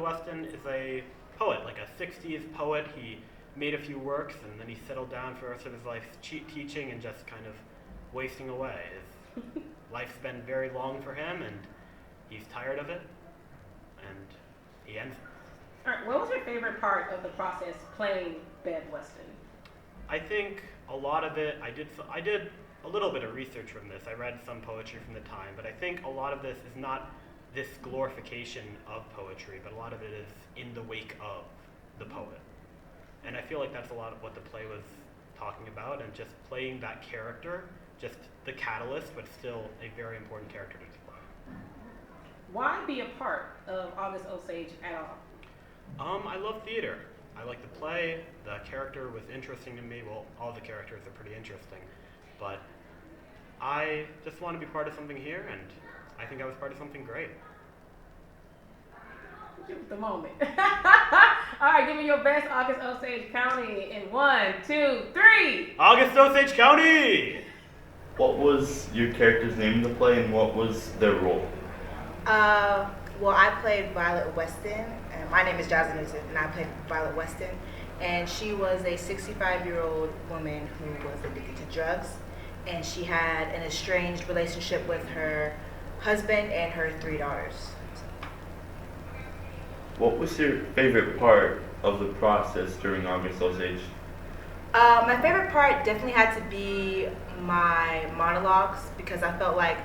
Weston is a poet, like a 60s poet. He made a few works and then he settled down for the rest of his life teaching and just kind of wasting away. His life's been very long for him and he's tired of it and he ends it. All right, what was your favorite part of the process playing Ben Weston? I think a lot of it, I did a little bit of research from this. I read some poetry from the time, but I think a lot of this is not this glorification of poetry, but a lot of it is in the wake of the poet. And I feel like that's a lot of what the play was talking about, and just playing that character, just the catalyst, but still a very important character to play. Why be a part of August Osage at all? I love theater. I like the play. The character was interesting to me. Well, all the characters are pretty interesting. But I just want to be part of something here, and I think I was part of something great. Give it the moment. All right, give me your best August Osage County in 1, 2, 3. August Osage County! What was your character's name in the play, and what was their role? Well, I played Violet Weston, and my name is Jasmine Newton, and I played Violet Weston, and she was a 65-year-old woman who was addicted to drugs, and she had an estranged relationship with her husband and her 3 daughters. What was your favorite part of the process during August Osage? My favorite part definitely had to be my monologues, because I felt like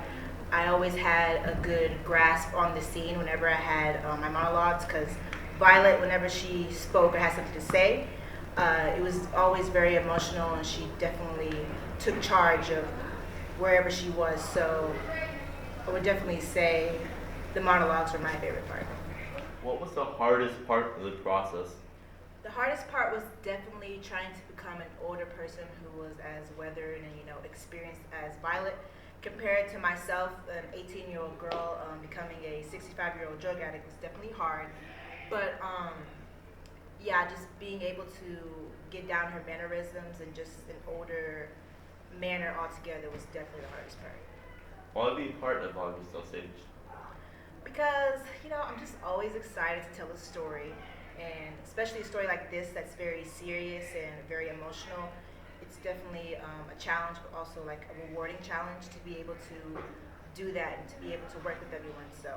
I always had a good grasp on the scene whenever I had my monologues, because Violet, whenever she spoke or had something to say, it was always very emotional, and she definitely took charge of wherever she was. So I would definitely say the monologues were my favorite part. What was the hardest part of the process? The hardest part was definitely trying to become an older person who was as weathered and experienced as Violet, compared to myself, an 18-year-old girl. Becoming a 65-year-old drug addict was definitely hard, but yeah, just being able to get down her mannerisms and just an older manner altogether was definitely the hardest part. Why be part of August Osage? Because, I'm just always excited to tell a story, and especially a story like this that's very serious and very emotional. It's definitely a challenge, but also like a rewarding challenge to be able to do that and to be able to work with everyone. So,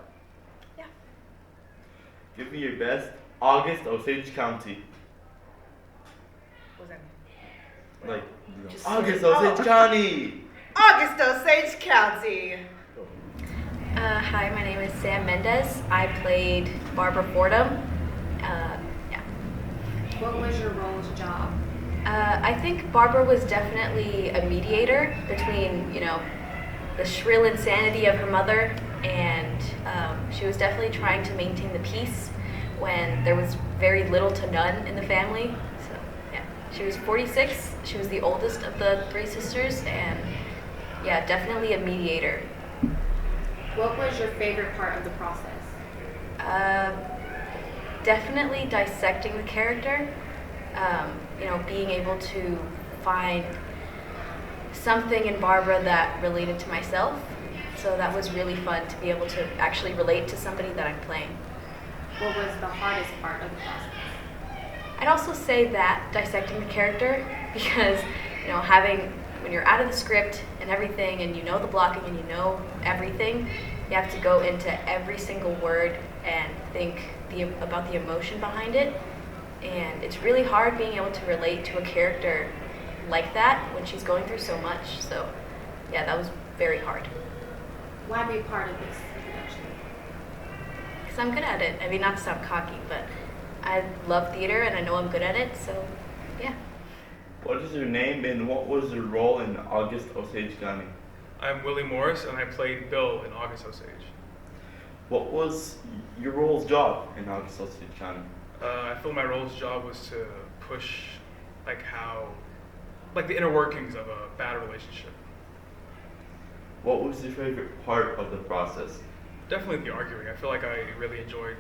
yeah. Give me your best August Osage County. What was that mean? Like, Just August say- Osage County! August Osage County! Hi, my name is Sam Mendez. I played Barbara Fordham. Yeah. What was your role's job? I think Barbara was definitely a mediator between, the shrill insanity of her mother, and she was definitely trying to maintain the peace when there was very little to none in the family. So, yeah. She was 46. She was the oldest of the 3 sisters, and yeah, definitely a mediator. What was your favorite part of the process? Definitely dissecting the character. Being able to find something in Barbara that related to myself. So that was really fun to be able to actually relate to somebody that I'm playing. What was the hardest part of the process? I'd also say that dissecting the character, because when you're out of the script and everything, and the blocking and everything, you have to go into every single word and think about the emotion behind it. And it's really hard being able to relate to a character like that when she's going through so much. So, yeah, that was very hard. Why be a part of this production? Because I'm good at it. I mean, not to sound cocky, but I love theater and I know I'm good at it, so yeah. What is your name and what was your role in August Osage County? I'm Willie Morris and I played Bill in August Osage. What was your role's job in August Osage County? I feel my role's job was to push the inner workings of a bad relationship. What was your favorite part of the process? Definitely the arguing. I feel like I really enjoyed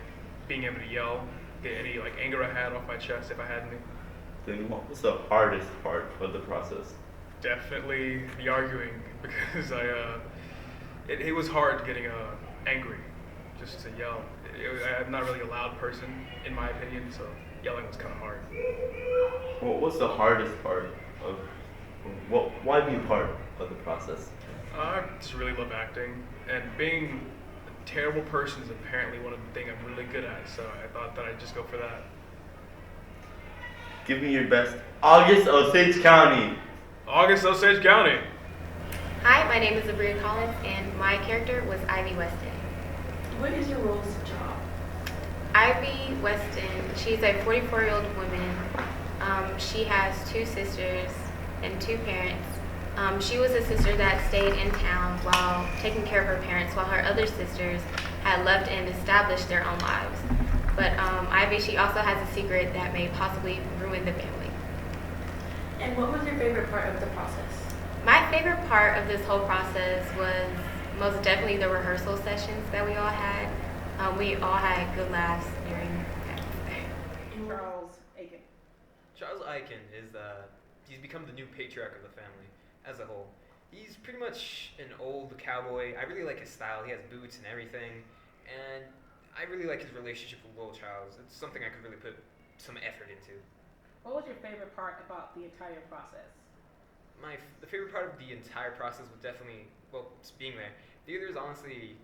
being able to yell, get any anger I had off my chest if I had any. Then what was the hardest part of the process? Definitely the arguing, because it was hard getting angry. just to yell. I'm not really a loud person, in my opinion, so yelling was kind of hard. What was the hardest part of why be part of the process? I just really love acting, and being a terrible person is apparently one of the things I'm really good at, so I thought that I'd just go for that. Give me your best August Osage County. August, Osage County. Hi, my name is Abria Collins, and my character was Ivy Weston. What is your role's job? Ivy Weston, she's a 44-year-old woman. She has 2 sisters and 2 parents. She was a sister that stayed in town while taking care of her parents, while her other sisters had left and established their own lives. But Ivy, she also has a secret that may possibly ruin the family. And what was your favorite part of the process? My favorite part of this whole process was most definitely the rehearsal sessions that we all had. We all had good laughs during that. Charles Aiken. Charles Aiken is he's become the new patriarch of the family as a whole. He's pretty much an old cowboy. I really like his style. He has boots and everything, and I really like his relationship with Will Charles. It's something I could really put some effort into. What was your favorite part about the entire process? The favorite part of the entire process was definitely, well, just being there. Theater is honestly,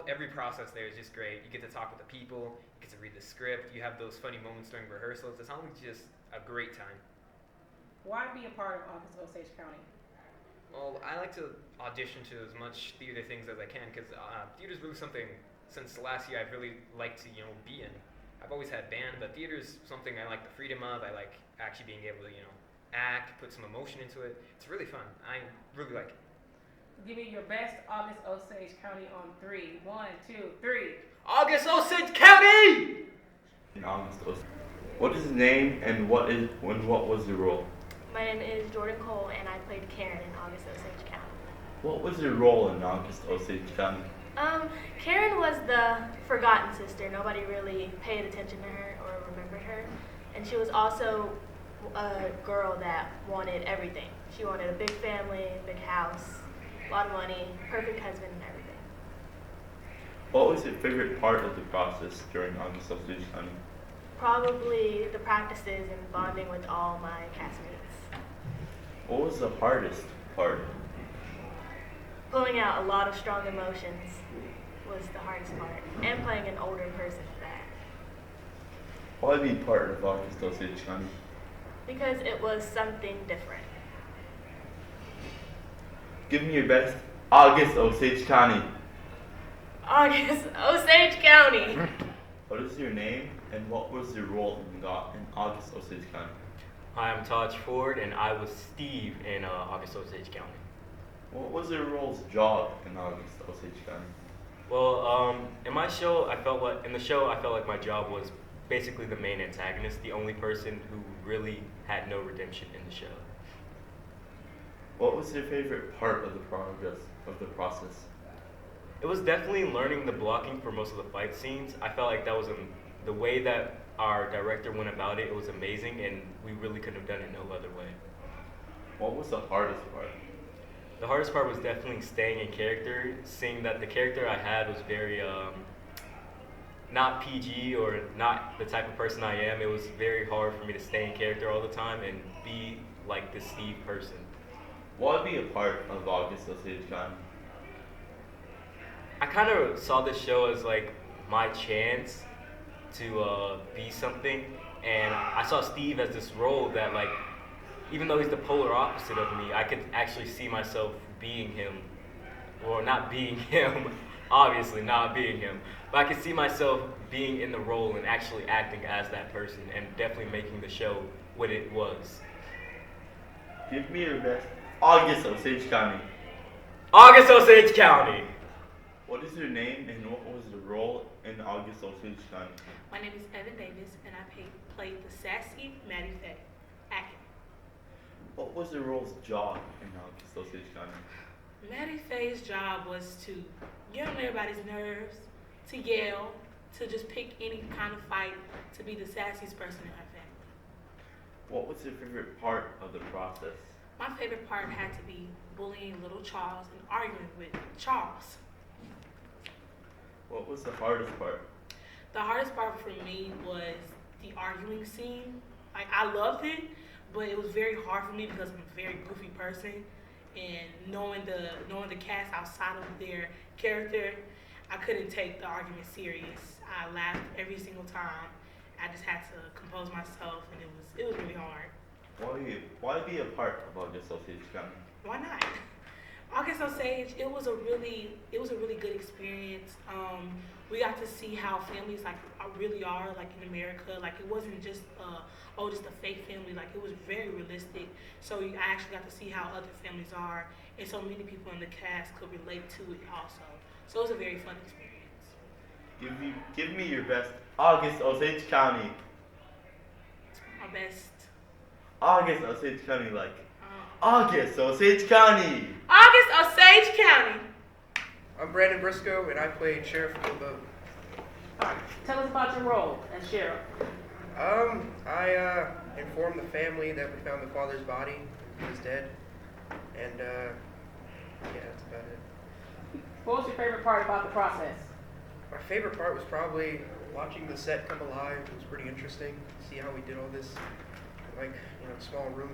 every process there is just great. You get to talk with the people, you get to read the script, you have those funny moments during rehearsals. It's always just a great time. Why be a part of August Osage County? Well, I like to audition to as much theater things as I can because theater is really something, since last year I've really liked to, be in. I've always had band, but theater is something I like the freedom of. I like actually being able to, act, put some emotion into it. It's really fun. I really like it. Give me your best August Osage County on 3. 1, 2, 3. August Osage County! In August Osage. What is his name and what was the role? My name is Jordan Cole, and I played Karen in August Osage County. What was your role in August Osage County? Karen was the forgotten sister. Nobody really paid attention to her or remembered her. And she was also a girl that wanted everything. She wanted a big family, big house, a lot of money, perfect husband, and everything. What was your favorite part of the process during August Osage County? Probably the practices and bonding with all my castmates. What was the hardest part? Pulling out a lot of strong emotions was the hardest part, and playing an older person for that. Why be part of August Osage County? Because it was something different. Give me your best August Osage County. August Osage County. What is your name and what was your role in August Osage County? Hi, I'm Taj Ford, and I was Steve in August Osage County. What was your role's job in August Osage County? Well, in the show, I felt like my job was basically the main antagonist, the only person who really had no redemption in the show. What was your favorite part of the process? It was definitely learning the blocking for most of the fight scenes. I felt like that was the way that our director went about it. It was amazing, and we really couldn't have done it no other way. What was the hardest part? The hardest part was definitely staying in character, seeing that the character I had was very not PG or not the type of person I am. It was very hard for me to stay in character all the time and be like the Steve person. Why be a part of August Osage County? I kind of saw this show as like my chance to be something, and I saw Steve as this role that, like, even though he's the polar opposite of me, I could actually see myself being him, or not being him, obviously not being him, but I could see myself being in the role and actually acting as that person and definitely making the show what it was. Give me your best August Osage County. August Osage County. What is your name and what was the role in August Osage County? My name is Evan Davis, and I played the sassy Maddie Faye. Acting. What was the role's job in August Osage County? Maddie Faye's job was to get on everybody's nerves, to yell, to just pick any kind of fight, to be the sassiest person in her family. What was your favorite part of the process? My favorite part had to be bullying little Charles and arguing with Charles. What was the hardest part? The hardest part for me was the arguing scene. Like I loved it, but it was very hard for me because I'm a very goofy person, and knowing the cast outside of their character, I couldn't take the argument serious. I laughed every single time. I just had to compose myself, and it was really hard. Why be a part of August Osage County? Why not? August Osage, it was a really good experience. We got to see how families really are like in America. Like it wasn't just just a fake family. Like it was very realistic. So I actually got to see how other families are, and so many people in the cast could relate to it also. So it was a very fun experience. Give me your best August Osage County. My best. August Osage County, like August Osage County. August Osage County. I'm Brandon Briscoe, and I played Sheriff Gilbo. Alright, tell us about your role as sheriff. I informed the family that we found the father's body. He was dead. And, yeah, that's about it. What was your favorite part about the process? My favorite part was probably watching the set come alive. It was pretty interesting to see how we did all this in, like, a small room.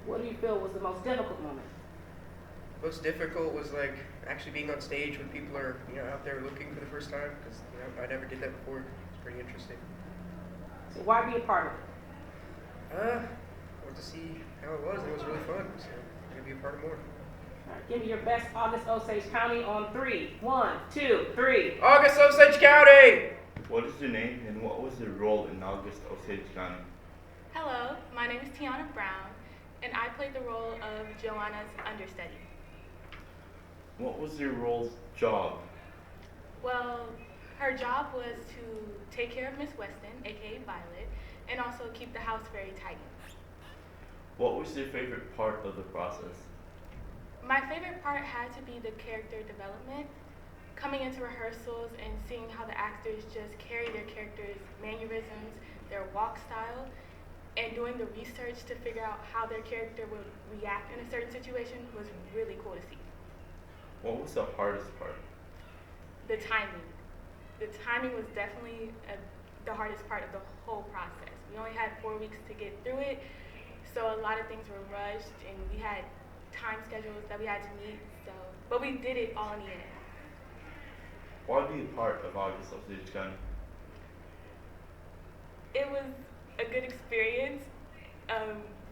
What do you feel was the most difficult moment? Most difficult was, like, actually being on stage when people are, out there looking for the first time, because, I never did that before. It's pretty interesting. So why be a part of it? I wanted to see how it was. It was really fun, so I'm going to be a part of more. All right, give me your best August Osage County on 3. 1, 2, 3. August Osage County! What is your name and what was your role in August Osage County? Hello, my name is Tiana Brown, and I played the role of Joanna's understudy. What was your role's job? Well, her job was to take care of Miss Weston, aka Violet, and also keep the house very tidy. What was your favorite part of the process? My favorite part had to be the character development. Coming into rehearsals and seeing how the actors just carry their characters' mannerisms, their walk style, and doing the research to figure out how their character would react in a certain situation was really cool to see. What was the hardest part? The timing. The timing was definitely the hardest part of the whole process. We only had 4 weeks to get through it, so a lot of things were rushed, and we had time schedules that we had to meet, but we did it all in the end. Why be a part of August Osage County? It was a good experience.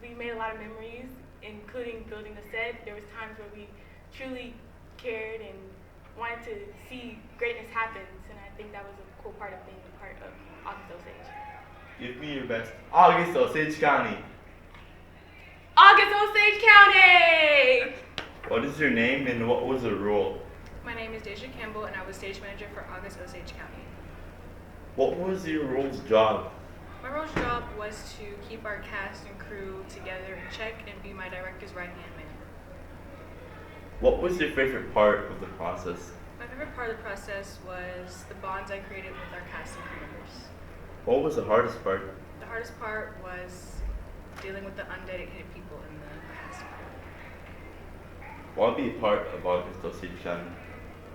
We made a lot of memories, including building the set. There was times where we truly cared and wanted to see greatness happen, and I think that was a cool part of being a part of August Osage. Give me your best August Osage County. August Osage County! What is your name and what was the role? My name is Deja Campbell, and I was stage manager for August Osage County. What was your role's job? My role's job was to keep our cast and crew together in check and be my director's right-hand man. What was your favorite part of the process? My favorite part of the process was the bonds I created with our cast and crew members. What was the hardest part? The hardest part was dealing with the undedicated people in the cast. Why be a part of August Osage County?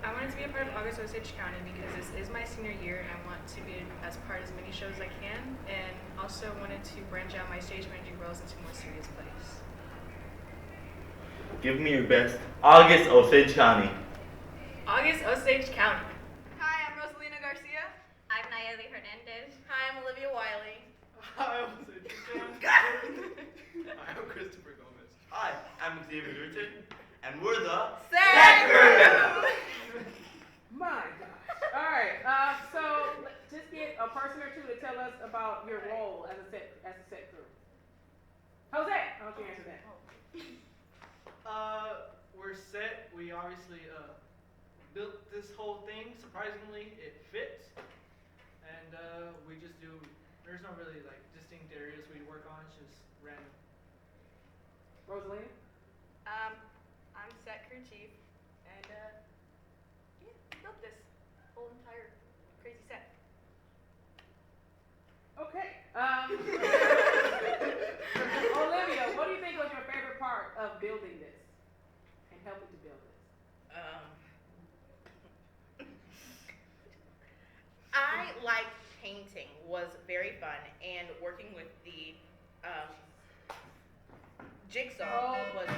I wanted to be a part of August Osage County because this is my senior year and I want to be as part of as many shows as I can, and also wanted to branch out my stage managing roles into more serious plays. Give me your best August Osage County. August Osage County. Hi, I'm Rosalina Garcia. I'm Nayeli Hernandez. Hi, I'm Olivia Wiley. Hi, I'm Christopher Gomez. Hi, I'm Xavier Newton, and we're the Set Crew! My gosh. All right. So just get a person or two to tell us about your role as a set crew. Jose, how would you answer that? We're set. We obviously built this whole thing. Surprisingly, it fits, and we just do. There's no really like distinct areas we work on. It's just random. Rosalina? I'm set crew chief, and built this whole entire crazy set. Okay. Olivia, what do you think was your favorite part of building this and helping to build this? liked painting was very fun, and working with the jigsaw was